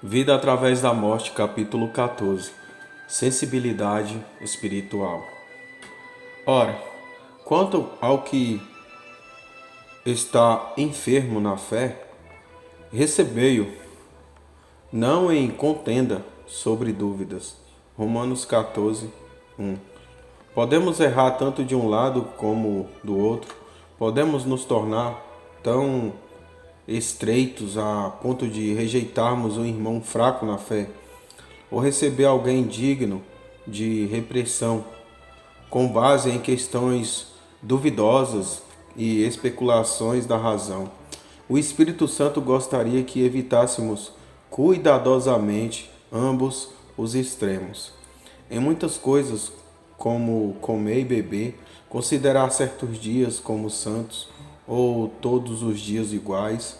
Vida através da morte, capítulo 14. Sensibilidade espiritual. Ora, quanto ao que está enfermo na fé, recebei-o, não em contenda sobre dúvidas. Romanos 14, 1. Podemos errar tanto de um lado como do outro, podemos nos tornar tão estreitos a ponto de rejeitarmos um irmão fraco na fé, ou receber alguém digno de repressão, com base em questões duvidosas e especulações da razão. O Espírito Santo gostaria que evitássemos cuidadosamente ambos os extremos. Em muitas coisas, como comer e beber, considerar certos dias como santos, ou todos os dias iguais.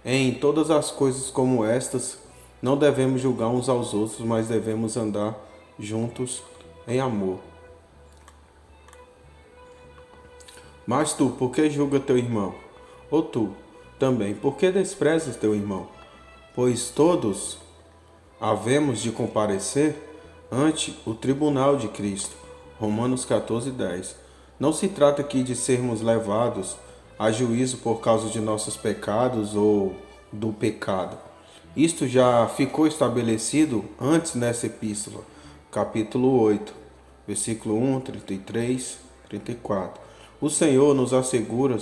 Em todas as coisas como estas, não devemos julgar uns aos outros, mas devemos andar juntos em amor. Mas tu, por que julga teu irmão? Ou tu, também, por que desprezas teu irmão? Pois todos havemos de comparecer ante o tribunal de Cristo. Romanos 14, 10. Não se trata aqui de sermos levados a juízo por causa de nossos pecados ou do pecado. Isto já ficou estabelecido antes nessa epístola, capítulo 8, versículo 1, 33, 34. O Senhor nos assegura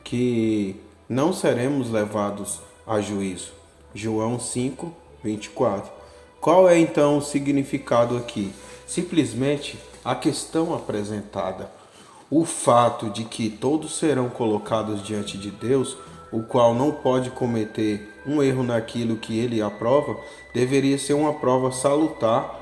que não seremos levados a juízo. João 5, 24. Qual é então o significado aqui? Simplesmente a questão apresentada. O fato de que todos serão colocados diante de Deus, o qual não pode cometer um erro naquilo que ele aprova, deveria ser uma prova salutar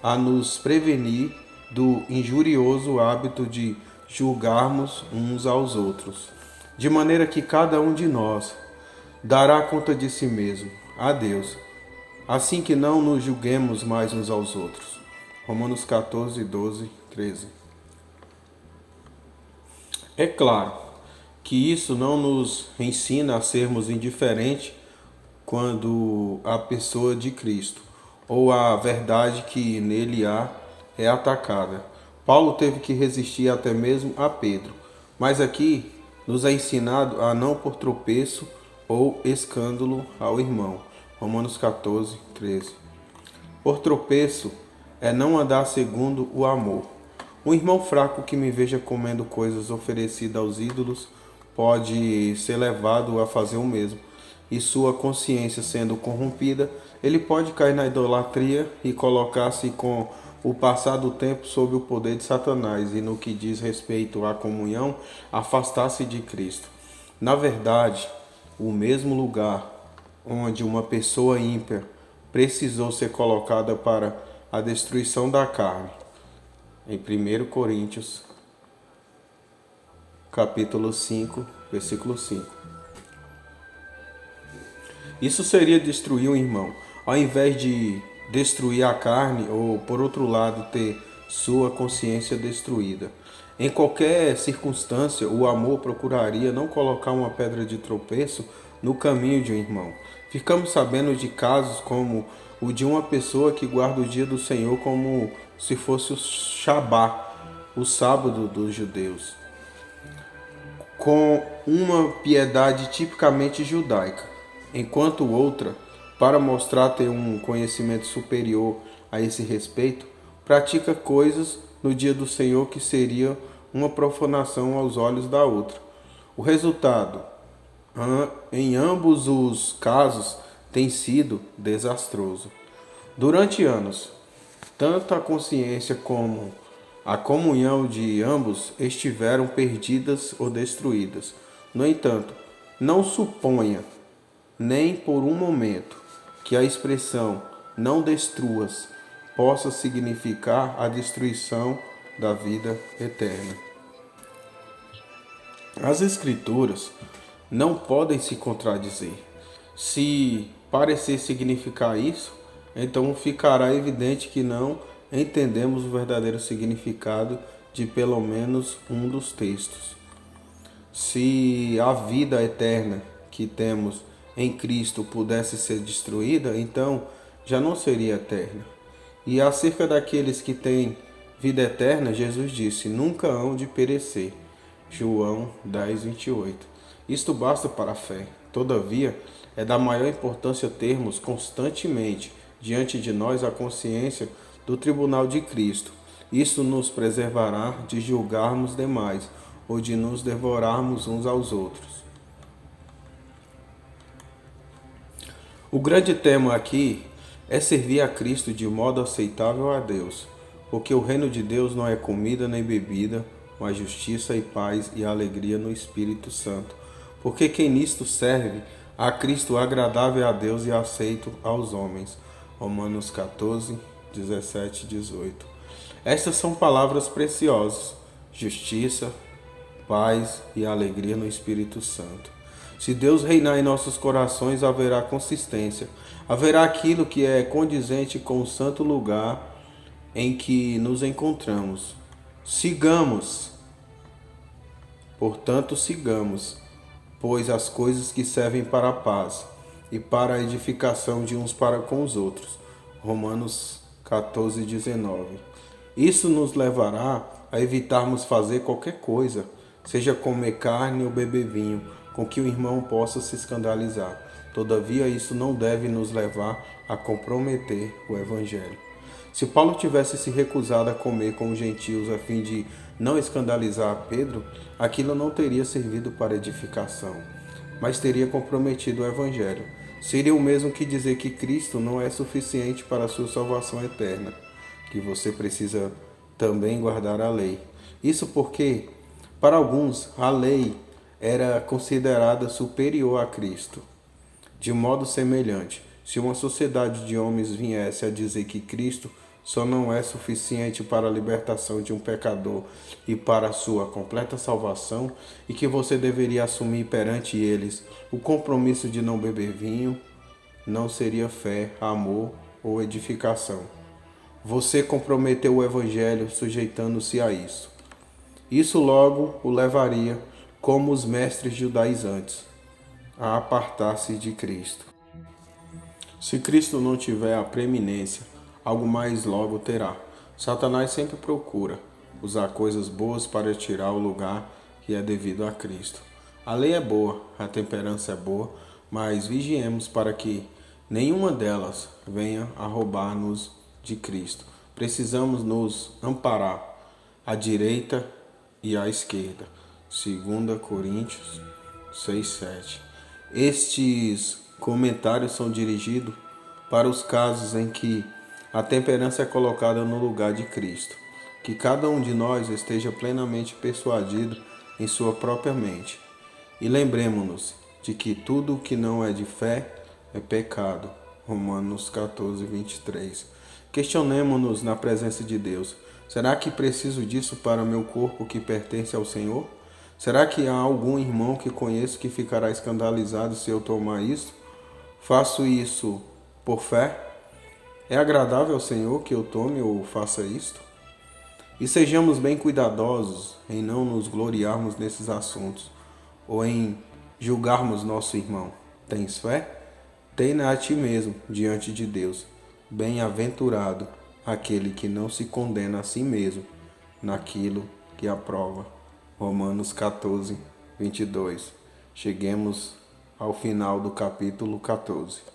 a nos prevenir do injurioso hábito de julgarmos uns aos outros, de maneira que cada um de nós dará conta de si mesmo a Deus, assim que não nos julguemos mais uns aos outros. Romanos 14, 12, 13. É claro que isso não nos ensina a sermos indiferentes quando a pessoa de Cristo ou a verdade que nele há é atacada. Paulo teve que resistir até mesmo a Pedro, mas aqui nos é ensinado a não por tropeço ou escândalo ao irmão. Romanos 14, 13. Por tropeço é não andar segundo o amor. Um irmão fraco que me veja comendo coisas oferecidas aos ídolos pode ser levado a fazer o mesmo. E sua consciência sendo corrompida, ele pode cair na idolatria e colocar-se com o passar do tempo sob o poder de Satanás e no que diz respeito à comunhão, afastar-se de Cristo. Na verdade, o mesmo lugar onde uma pessoa ímpia precisou ser colocada para a destruição da carne. Em 1 Coríntios, capítulo 5, versículo 5. Isso seria destruir um irmão, ao invés de destruir a carne ou, por outro lado, ter sua consciência destruída. Em qualquer circunstância, o amor procuraria não colocar uma pedra de tropeço no caminho de um irmão. Ficamos sabendo de casos como o de uma pessoa que guarda o dia do Senhor como se fosse o Shabá, o sábado dos judeus, com uma piedade tipicamente judaica, enquanto outra, para mostrar ter um conhecimento superior a esse respeito, pratica coisas no dia do Senhor que seria uma profanação aos olhos da outra. O resultado, em ambos os casos, tem sido desastroso. Durante anos, tanto a consciência como a comunhão de ambos estiveram perdidas ou destruídas. No entanto, não suponha, nem por um momento, que a expressão não destruas possa significar a destruição da vida eterna. As Escrituras não podem se contradizer. Se parecer significar isso, então ficará evidente que não entendemos o verdadeiro significado de pelo menos um dos textos. Se a vida eterna que temos em Cristo pudesse ser destruída, então já não seria eterna. E acerca daqueles que têm vida eterna, Jesus disse: nunca hão de perecer. João 10:28. Isto basta para a fé. Todavia, é da maior importância termos constantemente diante de nós a consciência do tribunal de Cristo. Isso nos preservará de julgarmos demais ou de nos devorarmos uns aos outros. O grande tema aqui é servir a Cristo de modo aceitável a Deus, porque o reino de Deus não é comida nem bebida, mas justiça e paz e alegria no Espírito Santo. Porque quem nisto serve a Cristo agradável a Deus e aceito aos homens. Romanos 14, 17 e 18. Estas são palavras preciosas: justiça, paz e alegria no Espírito Santo. Se Deus reinar em nossos corações, haverá consistência, haverá aquilo que é condizente com o santo lugar em que nos encontramos. Portanto, sigamos, pois as coisas que servem para a paz e para a edificação de uns para com os outros. Romanos 14, 19. Isso nos levará a evitarmos fazer qualquer coisa, seja comer carne ou beber vinho, com que o irmão possa se escandalizar. Todavia, isso não deve nos levar a comprometer o Evangelho. Se Paulo tivesse se recusado a comer com os gentios a fim de não escandalizar Pedro, aquilo não teria servido para edificação, mas teria comprometido o Evangelho. Seria o mesmo que dizer que Cristo não é suficiente para a sua salvação eterna, que você precisa também guardar a lei. Isso porque, para alguns, a lei era considerada superior a Cristo. De modo semelhante, se uma sociedade de homens viesse a dizer que Cristo só não é suficiente para a libertação de um pecador e para a sua completa salvação, e que você deveria assumir perante eles o compromisso de não beber vinho, não seria fé, amor ou edificação. Você comprometeu o Evangelho sujeitando-se a isso. Isso logo o levaria, como os mestres judaizantes, a apartar-se de Cristo. Se Cristo não tiver a preeminência, algo mais logo terá. Satanás sempre procura usar coisas boas para tirar o lugar que é devido a Cristo. A lei é boa, a temperança é boa, mas vigiemos para que nenhuma delas venha a roubar-nos de Cristo. Precisamos nos amparar à direita e à esquerda. 2 Coríntios 6:7. Estes comentários são dirigidos para os casos em que a temperança é colocada no lugar de Cristo. Que cada um de nós esteja plenamente persuadido em sua própria mente. E lembremos-nos de que tudo o que não é de fé é pecado. Romanos 14, 23. Questionemo-nos na presença de Deus. Será que preciso disso para meu corpo que pertence ao Senhor? Será que há algum irmão que conheço que ficará escandalizado se eu tomar isso? Faço isso por fé? É agradável ao Senhor que eu tome ou faça isto? E sejamos bem cuidadosos em não nos gloriarmos nesses assuntos, ou em julgarmos nosso irmão. Tens fé? Tenha a ti mesmo diante de Deus. Bem-aventurado aquele que não se condena a si mesmo naquilo que aprova. Romanos 14, 22. Cheguemos ao final do capítulo 14.